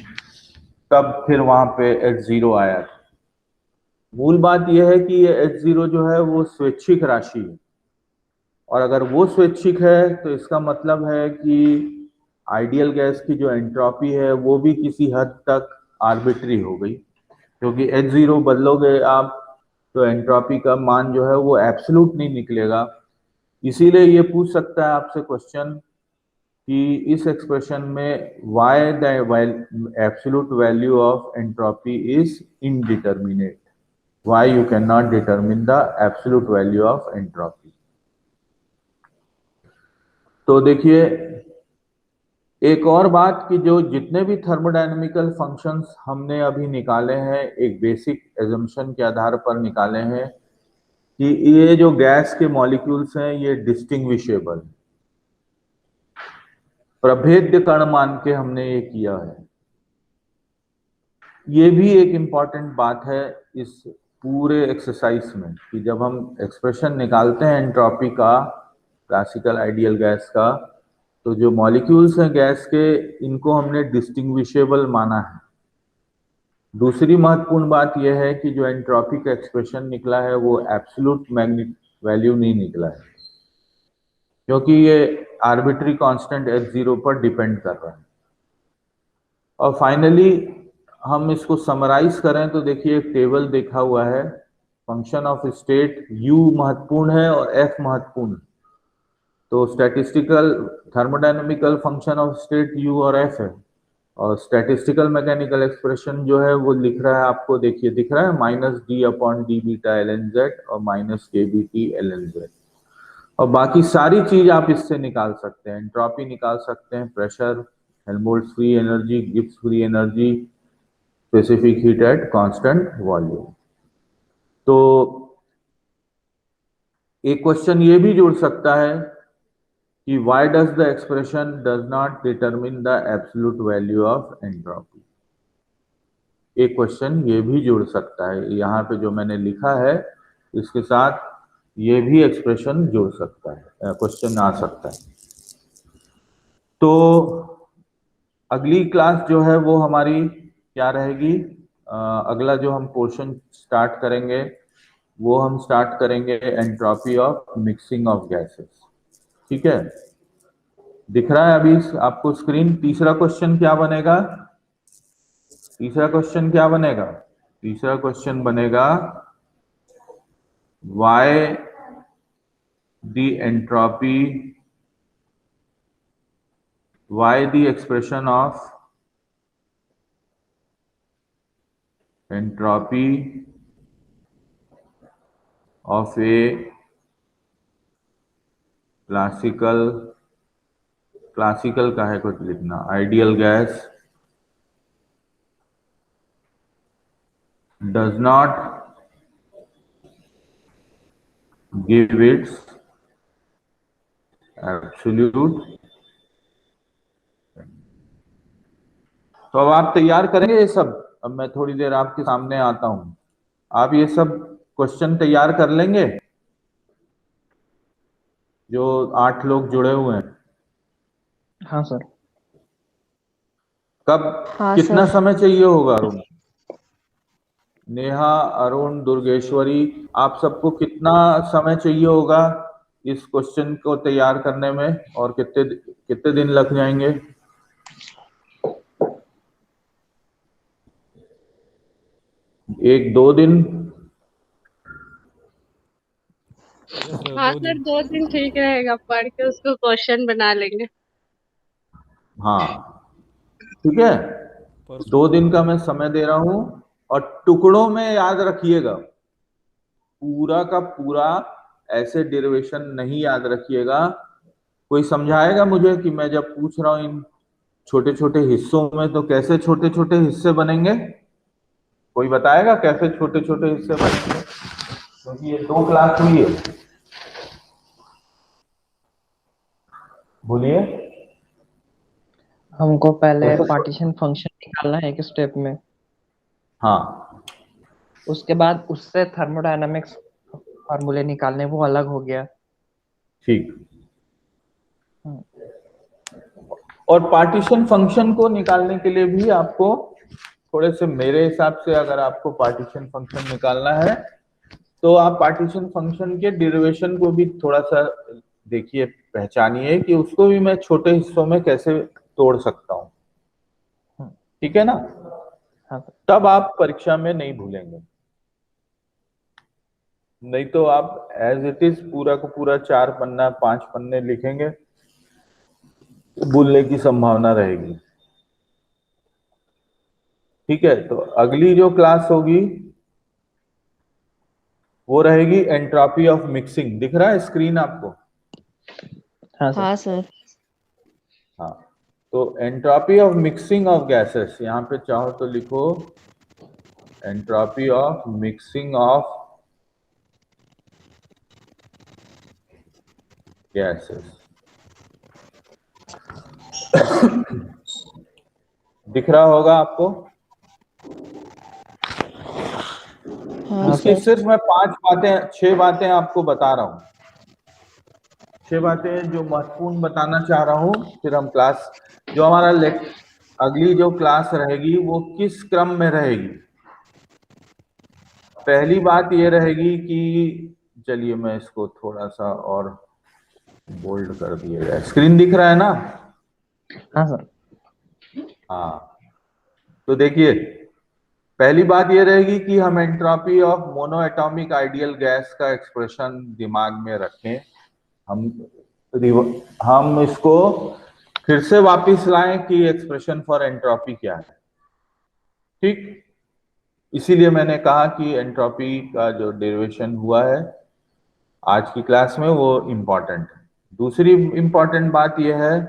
[SPEAKER 1] तब फिर वहां पे H0 आया। मूल बात यह है कि ये H0 जो है वो स्वैच्छिक राशि है, और अगर वो स्वैच्छिक है तो इसका मतलब है कि आइडियल गैस की जो एंट्रोपी है वो भी किसी हद तक आर्बिट्री हो गई, क्योंकि H0 बदलोगे आप तो एंट्रोपी का मान जो है वो एब्सोल्यूट नहीं निकलेगा। इसीलिए ये पूछ सकता है आपसे क्वेश्चन कि इस एक्सप्रेशन में why the absolute value of entropy is indeterminate, why you can not determine the absolute value of entropy. तो देखिए एक और बात कि जो जितने भी थर्मोडायनेमिकल फंक्शंस हमने अभी निकाले हैं एक बेसिक एजम्पशन के आधार पर निकाले हैं कि ये जो गैस के मॉलिक्यूल्स हैं ये डिस्टिंग्विशेबल, प्रभेद्य कण मान के हमने ये किया है। ये भी एक इम्पॉर्टेंट बात है इस पूरे एक्सरसाइज में कि जब हम एक्सप्रेशन निकालते हैं एंट्रोपी का, क्लासिकल आइडियल गैस का, तो जो मॉलिक्यूल्स हैं गैस के इनको हमने डिस्टिंग्विशेबल माना है। दूसरी महत्वपूर्ण बात यह है कि जो एंट्रोपी का एक्सप्रेशन निकला है वो एब्सोल्यूट मैग्नेट वैल्यू नहीं निकला है, क्योंकि ये आर्बिट्री कांस्टेंट H0 पर डिपेंड कर रहा है। और फाइनली हम इसको समराइज करें तो देखिए एक टेबल देखा हुआ है, फंक्शन ऑफ स्टेट U महत्वपूर्ण है और F महत्वपूर्ण है। तो statistical thermodynamical function of state U और F है, और स्टैटिस्टिकल मैकेनिकल एक्सप्रेशन जो है वो लिख रहा है आपको, देखिए दिख रहा है -d/d बीटा ln z और -kBT ln z। और बाकी सारी चीज आप इससे निकाल सकते हैं, एंट्रोपी निकाल सकते हैं, pressure, Helmholtz free energy, Gibbs free energy, specific heat at constant volume. तो एक क्वेश्चन ये भी जुड़ सकता है कि why does the expression does not determine the absolute value of entropy। एक क्वेश्चन ये भी जुड़ सकता है, यहाँ पे जो मैंने लिखा है इसके साथ ये भी एक्सप्रेशन जुड़ सकता है, क्वेश्चन आ सकता है। तो अगली क्लास जो है वो हमारी क्या रहेगी, अगला जो हम पोर्शन स्टार्ट करेंगे वो हम स्टार्ट करेंगे entropy of mixing of gases. ठीक है, दिख रहा है अभी आपको स्क्रीन। तीसरा क्वेश्चन क्या बनेगा, तीसरा क्वेश्चन क्या बनेगा, तीसरा क्वेश्चन बनेगा why the entropy, why the expression of entropy of a classical का है कुछ लिखना, ideal gas does not give its absolute। तो अब आप तैयार करेंगे ये सब, अब मैं थोड़ी देर आपके सामने आता हूं, आप ये सब क्वेश्चन तैयार कर लेंगे जो 8 लोग जुड़े हुए हैं।
[SPEAKER 2] हाँ सर।
[SPEAKER 1] कब,
[SPEAKER 3] हाँ
[SPEAKER 1] कितना
[SPEAKER 3] सर।
[SPEAKER 1] समय चाहिए होगा अरुण, नेहा, अरुण, दुर्गेश्वरी, आप सबको कितना समय चाहिए होगा इस क्वेश्चन को तैयार करने में, और कितने कितने दिन लग जाएंगे? एक दो दिन?
[SPEAKER 5] हाँ सर, 2 दिन ठीक रहेगा, पढ़ के उसको क्वेश्चन बना लेंगे।
[SPEAKER 1] हाँ ठीक है, 2 दिन का मैं समय दे रहा हूं, और टुकड़ों में याद रखिएगा, पूरा का पूरा ऐसे डेरिवेशन नहीं याद रखिएगा। कोई समझाएगा मुझे कि मैं जब पूछ रहा हूं इन छोटे छोटे हिस्सों में तो कैसे छोटे छोटे हिस्से बनेंगे? कोई बताएगा कैसे छोटे छोटे हिस्से बनेंगे? क्योंकि ये 2 क्लास हुई है, बोलिए।
[SPEAKER 2] हमको पहले
[SPEAKER 1] कैसे?
[SPEAKER 2] पार्टीशन फंक्शन निकालना है एक स्टेप में,
[SPEAKER 1] हाँ
[SPEAKER 2] उसके बाद उससे थर्मोडायनामिक्स फार्मूले निकालने, वो अलग हो गया।
[SPEAKER 1] ठीक।
[SPEAKER 2] हम्म,
[SPEAKER 1] और पार्टीशन फंक्शन को निकालने के लिए भी आपको थोड़े से, मेरे हिसाब से अगर आपको पार्टीशन फंक्शन निकालना है तो आप पार्टीशन फंक्शन के डेरिवेशन को भी थोड़ा सा देखिए, पहचानिए कि उसको भी मैं छोटे हिस्सों में कैसे तोड़ सकता हूँ। ठीक है ना?
[SPEAKER 2] हाँ सर।
[SPEAKER 1] तब आप परीक्षा में नहीं भूलेंगे, नहीं तो आप एज इट इज पूरा को पूरा 4 पन्ना 5 पन्ने लिखेंगे, भूलने की संभावना रहेगी। ठीक है, तो अगली जो क्लास होगी वो रहेगी एंट्रोपी ऑफ मिक्सिंग। दिख रहा है स्क्रीन आपको?
[SPEAKER 2] हाँ सर।
[SPEAKER 3] हाँ सर।
[SPEAKER 1] हाँ, तो entropy of mixing of gases, यहां पे चाहो तो लिखो entropy of mixing of gases. दिख रहा होगा आपको?
[SPEAKER 3] हाँ
[SPEAKER 1] इसकी
[SPEAKER 3] सर।
[SPEAKER 1] सिर्फ मैं 6 बातें आपको बता रहा हूं, 6 बातें जो महत्वपूर्ण बताना चाह रहा हूं। फिर हम क्लास, जो हमारा अगली जो क्लास रहेगी वो किस क्रम में रहेगी। पहली बात ये रहेगी कि, चलिए मैं इसको थोड़ा सा और बोल्ड कर दिया जाए, स्क्रीन दिख रहा है ना?
[SPEAKER 2] हाँ सर।
[SPEAKER 1] हाँ, तो देखिए पहली बात ये रहेगी कि हम entropy of mono atomic ideal gas का एक्सप्रेशन दिमाग में रखें। हम हम इसको फिर से वापस लाएं कि एक्सप्रेशन फॉर एंट्रोपी क्या है। ठीक, इसीलिए मैंने कहा कि एंट्रोपी का जो डेरिवेशन हुआ है आज की क्लास में वो इम्पॉर्टेंट है। दूसरी इम्पॉर्टेंट बात यह है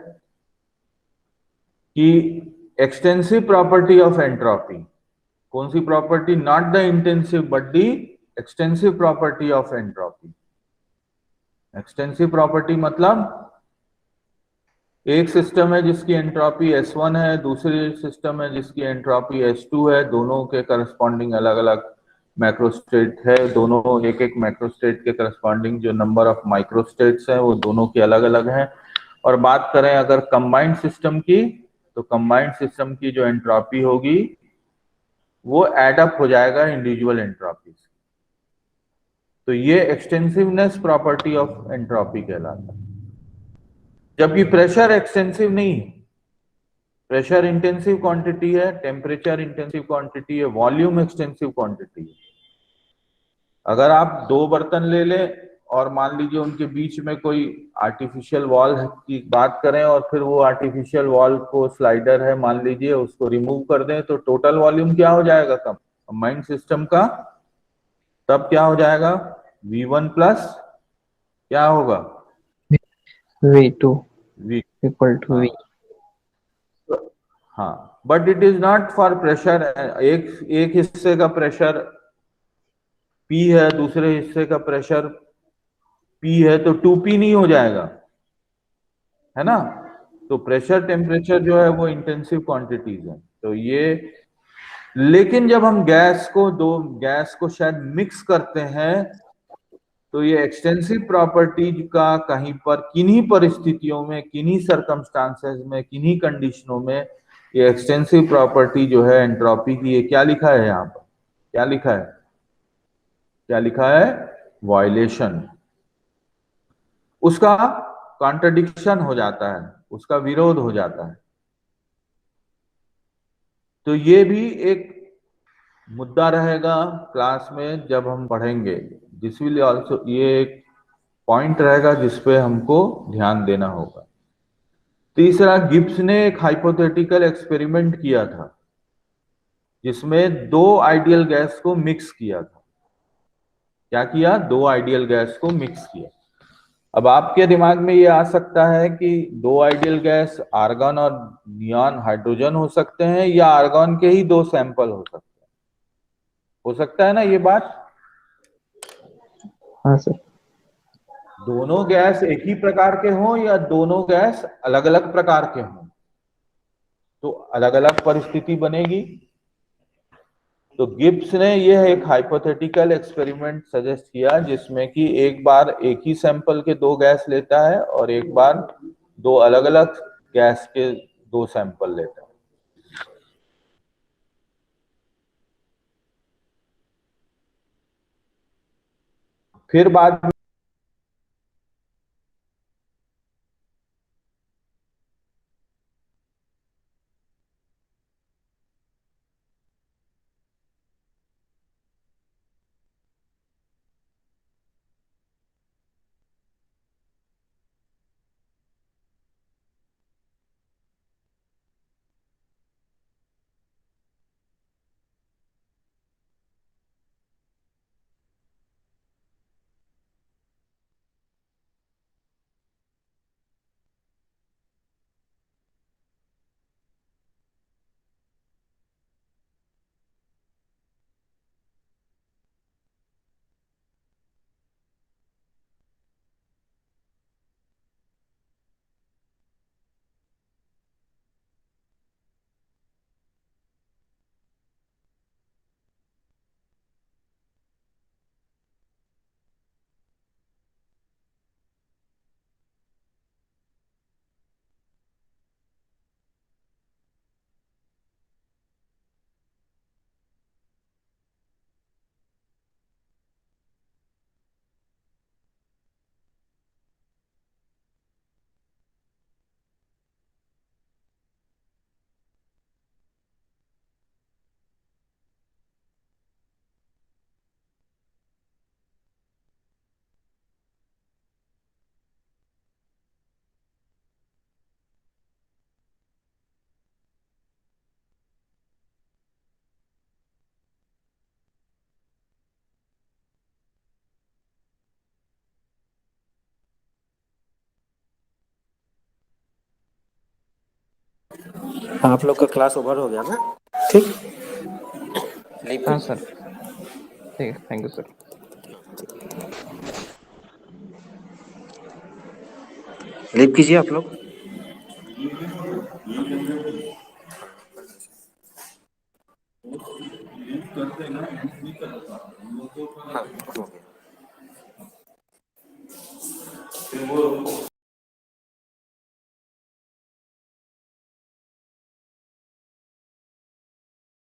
[SPEAKER 1] कि एक्सटेंसिव प्रॉपर्टी ऑफ एंट्रोपी, कौन सी property? Not the intensive but the extensive property of entropy. Extensive property मतलब एक सिस्टम है जिसकी एंट्रोपी S1 है, दूसरी सिस्टम है जिसकी एंट्रोपी S2 है, दोनों के करस्पॉन्डिंग अलग अलग मैक्रोस्टेट है, दोनों एक एक मैक्रोस्टेट के करस्पॉन्डिंग जो नंबर ऑफ माइक्रोस्टेट्स है वो दोनों के अलग अलग हैं। और बात करें अगर कंबाइंड सिस्टम की, तो कंबाइंड सिस्टम की जो एंट्रोपी होगी वो एड अप हो जाएगा इंडिविजुअल एंट्रोपी। तो ये एक्सटेंसिवनेस प्रॉपर्टी ऑफ एंट्रोपी कहलाता है। जबकि प्रेशर एक्सटेंसिव नहीं है, प्रेशर इंटेंसिव क्वांटिटी है, टेम्परेचर इंटेंसिव क्वांटिटी है, वॉल्यूम एक्सटेंसिव क्वांटिटी है। अगर आप 2 बर्तन ले लें और मान लीजिए उनके बीच में कोई आर्टिफिशियल वॉल की बात करें और फिर वो आर्टिफिशियल वॉल को स्लाइडर है मान लीजिए उसको रिमूव कर दें, तो टोटल वॉल्यूम क्या हो जाएगा कम कंबाइंड सिस्टम का? तब क्या हो जाएगा? V1 प्लस क्या होगा?
[SPEAKER 2] V2
[SPEAKER 1] V।
[SPEAKER 2] Equal to V।
[SPEAKER 1] हाँ, हाँ, but it is not for pressure. एक एक हिस्से का प्रेशर P है, दूसरे हिस्से का प्रेशर P है, तो 2P नहीं हो जाएगा, है ना? तो प्रेशर टेम्परेचर जो है वो इंटेंसिव क्वांटिटीज है। तो ये, लेकिन जब हम गैस को शायद मिक्स करते हैं तो ये एक्सटेंसिव प्रॉपर्टी का कहीं पर किन्हीं परिस्थितियों में, किन्हीं सरकमस्टांसेस में, किन्हीं कंडीशनों में ये एक्सटेंसिव प्रॉपर्टी जो है एंट्रोपी की, ये क्या लिखा है यहाँ पर? क्या लिखा है? क्या लिखा है? वायलेशन। उसका कॉन्ट्रडिक्शन हो जाता है, उसका विरोध हो जाता है। तो ये भी एक मुद्दा रहेगा क्लास में जब हम पढ़ेंगे। दिस विल ऑल्सो, ये एक पॉइंट रहेगा जिसपे हमको ध्यान देना होगा। तीसरा, गिब्स ने एक हाइपोथेटिकल एक्सपेरिमेंट किया था जिसमें 2 आइडियल गैस को मिक्स किया था। क्या किया? 2 आइडियल गैस को मिक्स किया। अब आपके दिमाग में ये आ सकता है कि 2 आइडियल गैस आर्गन और नियॉन हाइड्रोजन हो सकते हैं या आर्गन के ही 2 सैंपल हो सकते हैं। हो सकता है ना ये बात?
[SPEAKER 2] हाँ सर।
[SPEAKER 1] दोनों गैस एक ही प्रकार के हों या दोनों गैस अलग अलग प्रकार के हों, तो अलग अलग परिस्थिति बनेगी। तो गिब्स ने यह एक हाइपोथेटिकल एक्सपेरिमेंट सजेस्ट किया जिसमें कि एक बार एक ही सैंपल के 2 गैस लेता है और एक बार 2 अलग अलग गैस के 2 सैंपल लेता है। फिर बाद में
[SPEAKER 6] आप लोग का क्लास ओवर हो गया ना? ठीक, लीव
[SPEAKER 2] हाँ
[SPEAKER 6] कीजिए।
[SPEAKER 2] सर, ठीक है, थैंक यू सर।
[SPEAKER 6] लीव कीजिए आप लोग। हाँ,